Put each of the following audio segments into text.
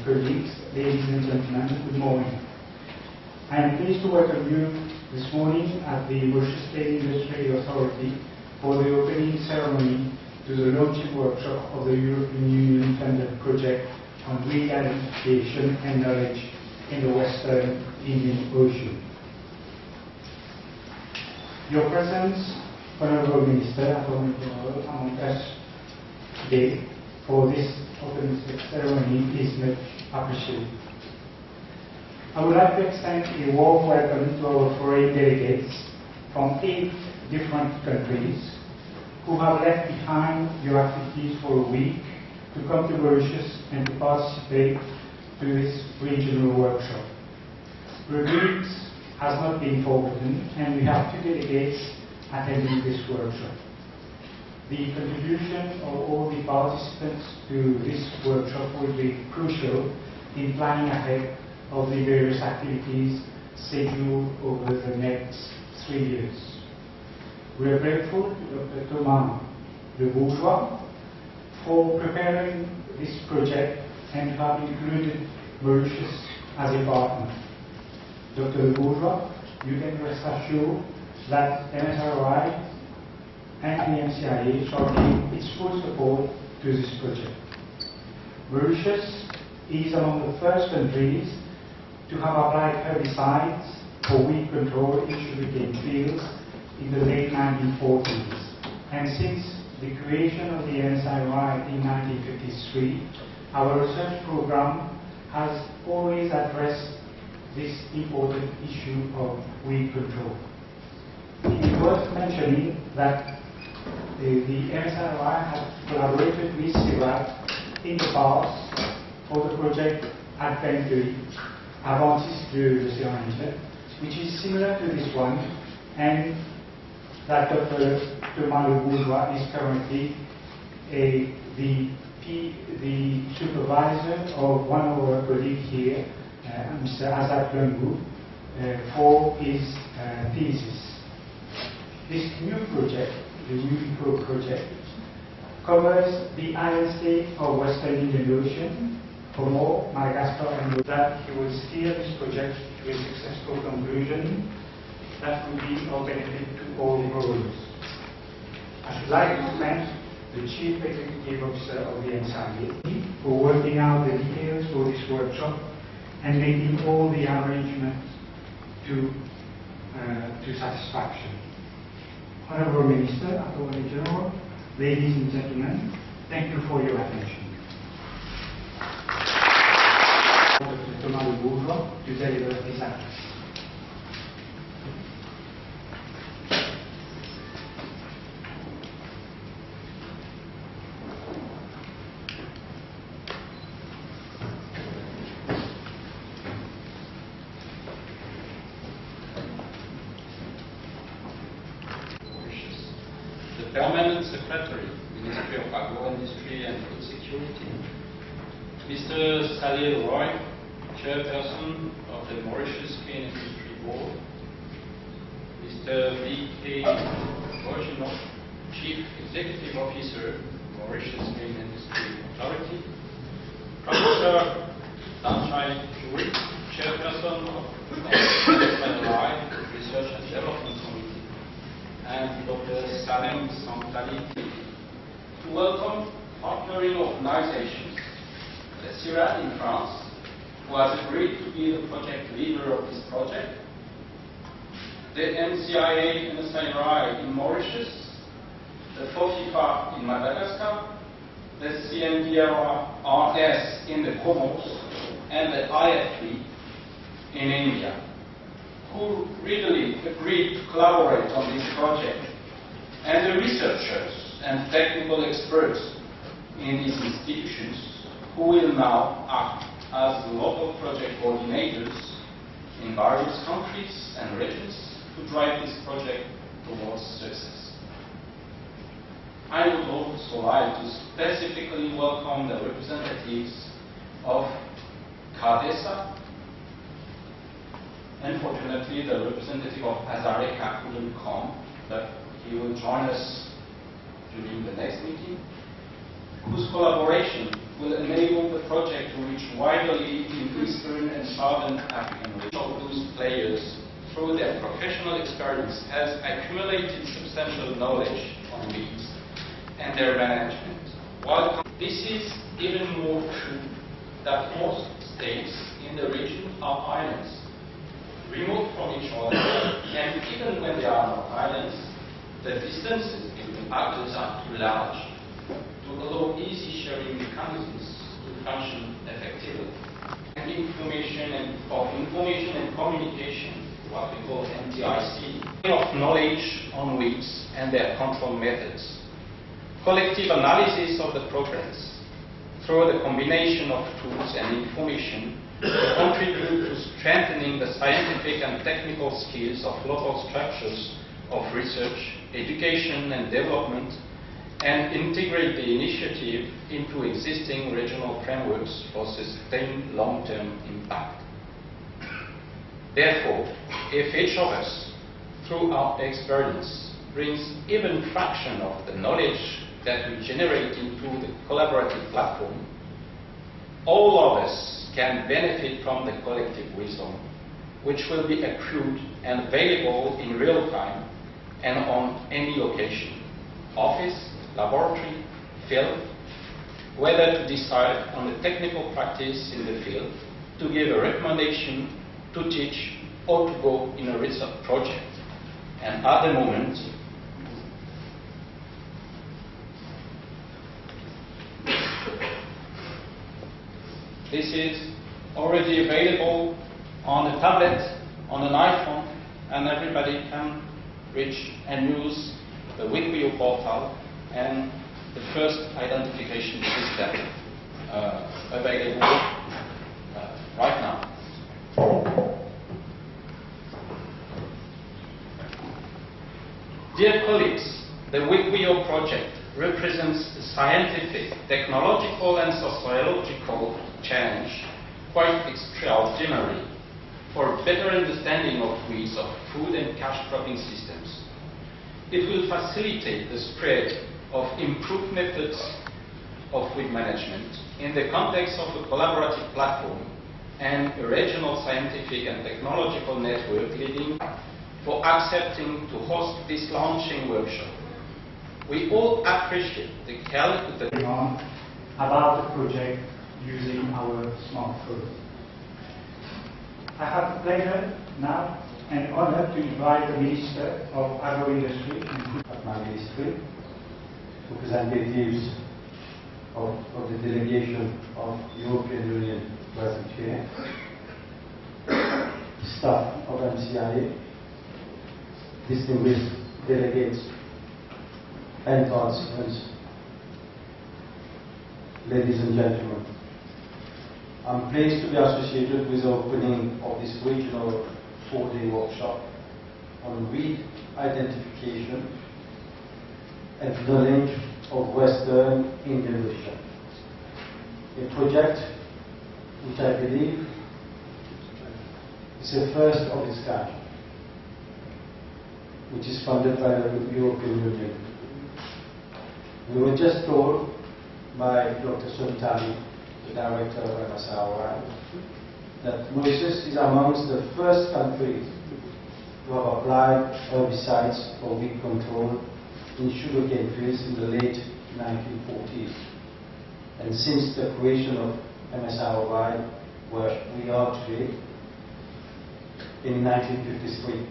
colleagues, ladies and gentlemen, good morning. I am pleased to welcome you this morning at the Mauritius Plain Industry Authority for the opening ceremony to the launching workshop of the European Union funded project on green identification and knowledge in the Western Indian Ocean. Your presence, Honourable Minister, Attorney General, among us today for this opening ceremony is much appreciated. I would like to extend a warm welcome to our foreign delegates from 8 different countries who have left behind your activities for a week to come to Mauritius and to participate to this regional workshop. Robotics has not been forgotten, and we have 2 delegates attending this workshop. The contribution of all the participants to this workshop will be crucial in planning ahead of the various activities scheduled over the next 3 years. We are grateful to Dr. Thomas Le Bourgeois for preparing this project and have included Mauritius as a partner. Dr. Le Bourgeois, you can rest assured that MSRI and the MCIA shall give its full support to this project. Mauritius is among the first countries to have applied herbicides for weed control in sugarcane fields in the late 1940s. And since the creation of the MSRI in 1953, our research program has always addressed this important issue of weed control. It is worth mentioning that the MSRI has collaborated with CIRAD in the past for the project Advances de l'Océan Indien, which is similar to this one, and that Dr. Thomas Le Bourgeois is currently the supervisor of one of our colleagues here, Mr. Azad Lungu, for his thesis. This new project, the UNIPRO project, covers the island state of Western Indian Ocean, Comores, Madagascar, and that he will steer this project to a successful conclusion that will be of benefit to all growers. I should like to thank the Chief Executive Officer of the MSIA for working out the details for this workshop and making all the arrangements to satisfaction. Honourable Minister, Attorney General, ladies and gentlemen, thank you for your attention. Dr. Thomas Le Bourgeois to deliver this address. The Permanent Secretary, Ministry of Agro-Industry and Food Security, Mr. Salil Roy, Chairperson of the Mauritius Cane Industry Board, Mr. V.K. Borginov, Chief Executive Officer, Mauritius Cane Industry Authority, Professor Danshai Puri, Chairperson of the MSRI Research and Development Committee, and Dr. Salem Santali, to welcome partnering organizations, the CIRAD in France, who has agreed to be the project leader of this project, the MCIA and MSRI in Mauritius, the FOFIFA in Madagascar, the CNDRS in the Comores, and the IFP in India, who readily agreed to collaborate on this project, and the researchers and technical experts in these institutions who will now act as local project coordinators in various countries and regions to drive this project towards success. I would also like to specifically welcome the representatives of CADESA. Unfortunately, the representative of Azareka couldn't come, but he will join us during the next meeting, whose collaboration will enable the project to reach widely in Eastern and Southern African regions. Of those players, through their professional experience, has accumulated substantial knowledge on weeds and their management. While this is even more true that most states in the region are islands, remote from each other, and even when there are no islands, the distances between actors are too large to allow easy sharing mechanisms to function effectively. And information and communication, what we call NTIC, of knowledge on weeds and their control methods. Collective analysis of the progress through the combination of tools and information to contribute to strengthening the scientific and technical skills of local structures of research, education and development, and integrate the initiative into existing regional frameworks for sustained long-term impact. Therefore, if each of us, through our experience, brings even fraction of the knowledge that we generate into the collaborative platform, all of us can benefit from the collective wisdom, which will be accrued and available in real time and on any location, office, laboratory, field, whether to decide on the technical practice in the field, to give a recommendation, to teach, or to go in a research project. And at the moment, this is already available on a tablet, on an iPhone, and everybody can reach and use the Wiquio portal and the first identification system available right now. Dear colleagues, the Wiquio project represents a scientific, technological and sociological challenge quite extraordinary for a better understanding of weeds of food and cash cropping systems. It will facilitate the spread of improved methods of weed management in the context of a collaborative platform and a regional scientific and technological network leading for accepting to host this launching workshop. We all appreciate the caliber about the project using our smartphone. I have the pleasure now and honor to invite the Minister of Agro-Industry at my ministry, representatives of the delegation of European Union present here, staff of MCIA, distinguished delegates and participants, ladies and gentlemen. I'm pleased to be associated with the opening of this regional 4-day workshop on weed identification and knowledge of Western Indian Ocean. A project which I believe is the first of its kind, which is funded by the European Union. We were just told by Dr. Suntali, the director of MSROI, that Mauritius is amongst the first countries to have applied herbicides for weed control in sugarcane fields in the late 1940s. And since the creation of MSROI, where we are today, in 1953,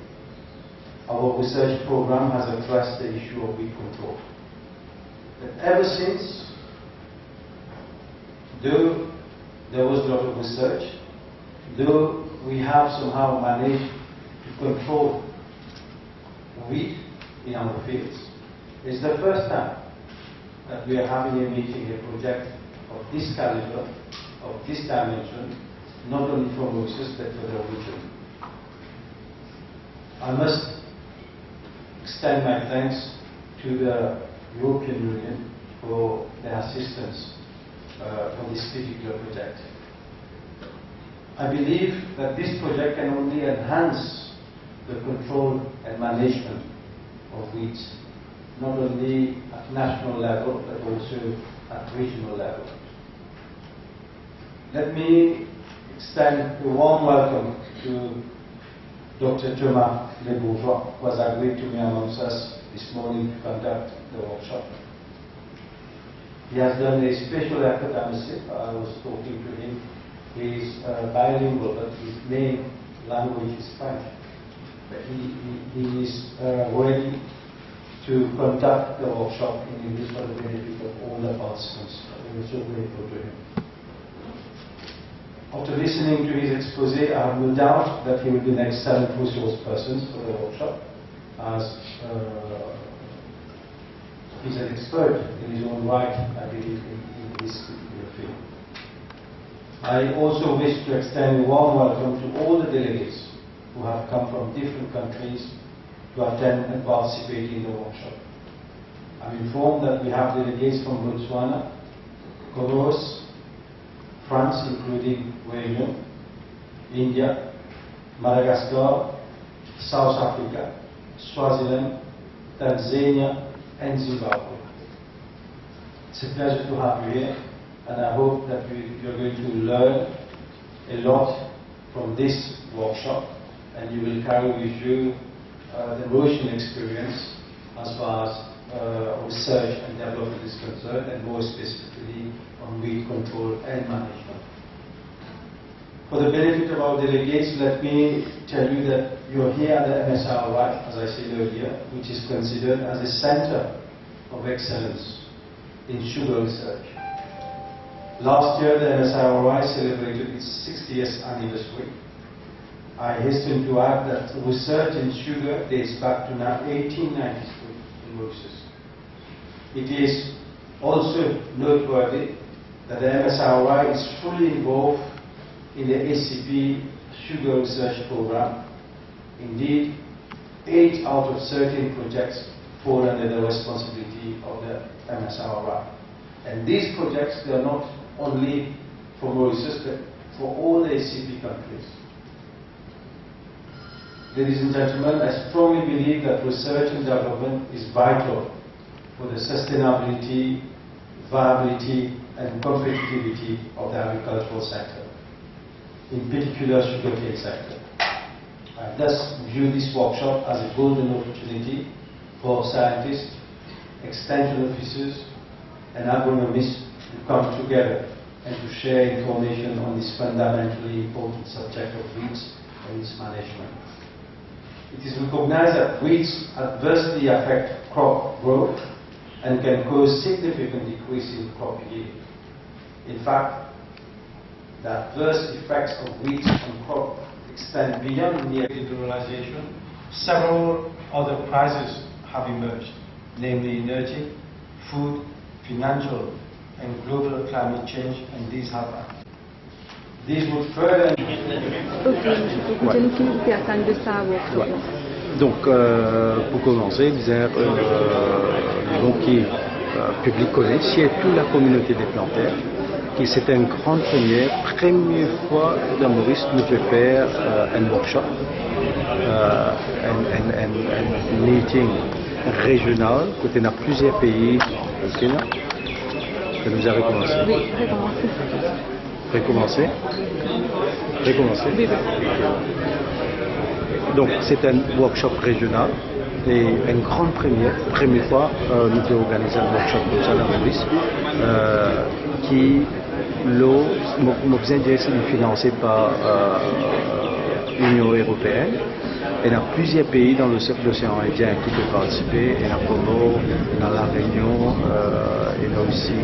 our research program has addressed the issue of weed control. But ever since, though there was a lot of research, though we have somehow managed to control weed in our fields, it's the first time that we are having a meeting, a project of this caliber, of this dimension, not only for Mauritius but for the region. I must extend my thanks to the European Union for their assistance for this particular project. I believe that this project can only enhance the control and management of weeds, not only at national level but also at regional level. Let me extend a warm welcome to Dr. Thomas Lebourgeois, who has agreed to be amongst us this morning to conduct the workshop. He has done a special effort, I must say. I was talking to him. He is bilingual, but his main language is French. But he is ready to conduct the workshop in English for the benefit of all the participants. We are so grateful to him. After listening to his expose, I have no doubt that he will be an excellent resource person for the workshop, as he's an expert in his own right, I believe, in this particular field. I also wish to extend a warm welcome to all the delegates who have come from different countries to attend and participate in the workshop. I'm informed that we have delegates from Botswana, Comoros, France, including Réunion, India, Madagascar, South Africa, Swaziland, Tanzania, and Zimbabwe. It's a pleasure to have you here, and I hope that you're going to learn a lot from this workshop, and you will carry with you the Mauritian experience as far as research and development is concerned, and more specifically on weed control and management. For the benefit of our delegates, let me tell you that you're here at the MSRY, as I said earlier, which is considered as a center of excellence in sugar research. Last year, the MSRY celebrated its 60th anniversary. I hasten to add that research in sugar dates back to now 1893 in Mauritius. It is also noteworthy that the MSRY is fully involved in the ACP Sugar Research Program. Indeed, 8 out of 13 projects fall under the responsibility of the MSRY. And these projects, they are not only for Mauritius, but for all the ACP countries. Ladies and gentlemen, I strongly believe that research and development is vital for the sustainability, viability, and competitivity of the agricultural sector, in particular sugarcane sector. I thus view this workshop as a golden opportunity for scientists, extension officers, and agronomists to come together and to share information on this fundamentally important subject of weeds and its management. It is recognized that weeds adversely affect crop growth and can cause significant decrease in crop yield. In fact, the adverse effects of weeds on crop extend beyond mere industrialization. Several other crises have emerged, namely energy, food, financial, and global climate change, and these would further... Donc, pour commencer, les banquiers publics connaissent, et toute la communauté des plantaires, que c'est une grande première fois dans Maurice nous fait faire un workshop, un meeting régional, côté dans plusieurs pays au Kenya. Ça nous a recommencé. Oui, recommencer. Recommencer. Oui. Donc c'est un workshop régional et une grande première fois nous avons organisé un workshop comme ça dans Maurice qui est financé par l'Union européenne. Et dans plusieurs pays dans l'océan Indien qui peuvent participer, et dans Comores, dans la Réunion, et là aussi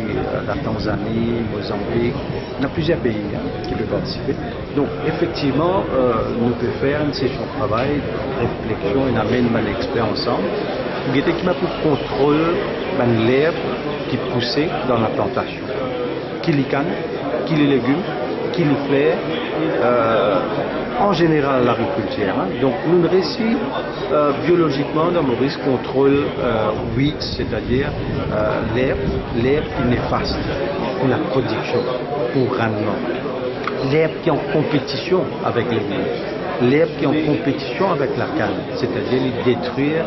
la Tanzanie, Mozambique, dans plusieurs pays qui peuvent participer. Donc effectivement, nous pouvons faire une session de travail, réflexion, et amène un expert ensemble. Qui m'a pour contrôle l'herbe qui poussait dans la plantation, qui les canne, qui les légumes, qui les fleurs. En général l'agriculture. Donc nous réussit biologiquement dans Maurice contrôle weeds, c'est-à-dire l'herbe qui est néfaste pour la production, pour rendement. L'herbe qui est en compétition avec les vignes. L'herbe qui est en compétition avec la canne, c'est-à-dire les détruire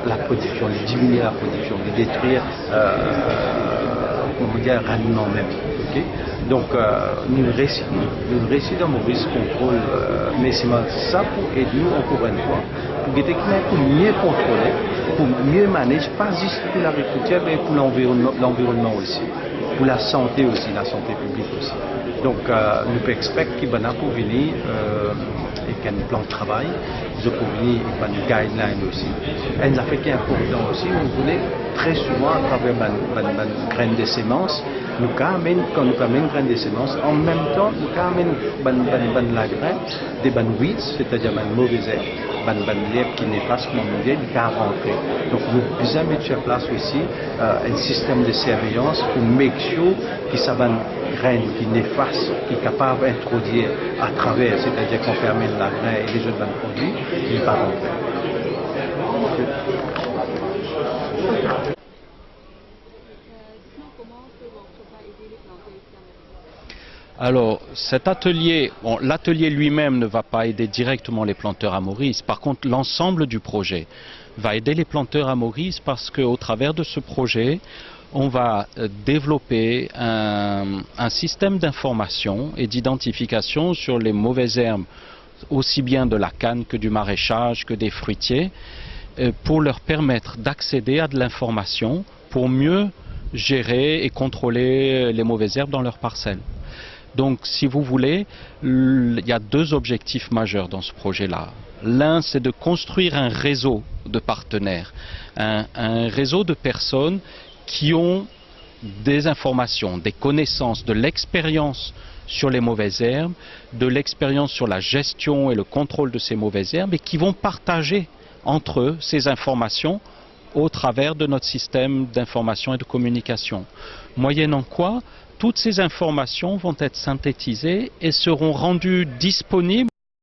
la production, les diminuer la production, les détruire le rendement même. Okay? Donc, nous résidons dans Maurice contrôle, mais c'est ça pour aider nous encore une fois, pour mieux contrôler, pour mieux manager, pas juste pour l'agriculture, mais pour l'environnement aussi, pour la santé aussi, la santé publique aussi. Donc, nous pouvons expecter qu'il y ait pour venir avec un plan de travail, nous pouvons venir avec une guideline aussi. Et une affaire qui est importante aussi, on voulait très souvent à travers une graine de semences, quand nous amènons une graine de semences, en même temps, nous amènons la graine des weeds, c'est-à-dire des mauvaises herbes, des herbes qui n'effacent pas mon Dieu, qui ont rentré. Donc nous devons mettre sur place aussi un système de surveillance pour make sure que ça va une graine qui n'efface, qui est capable d'introduire à travers, c'est-à-dire qu'on fait amener la graine et les autres produits, qui ne pas rentrer. Alors, cet atelier, l'atelier lui-même ne va pas aider directement les planteurs à Maurice. Par contre, l'ensemble du projet va aider les planteurs à Maurice parce qu'au travers de ce projet, on va développer un système d'information et d'identification sur les mauvaises herbes, aussi bien de la canne que du maraîchage, que des fruitiers, pour leur permettre d'accéder à de l'information pour mieux gérer et contrôler les mauvaises herbes dans leurs parcelles. Donc, si vous voulez, il y a deux objectifs majeurs dans ce projet-là. L'un, c'est de construire un réseau de partenaires, un réseau de personnes qui ont des informations, des connaissances, de l'expérience sur les mauvaises herbes, de l'expérience sur la gestion et le contrôle de ces mauvaises herbes et qui vont partager entre eux ces informations au travers de notre système d'information et de communication. Moyennant quoi, toutes ces informations vont être synthétisées et seront rendues disponibles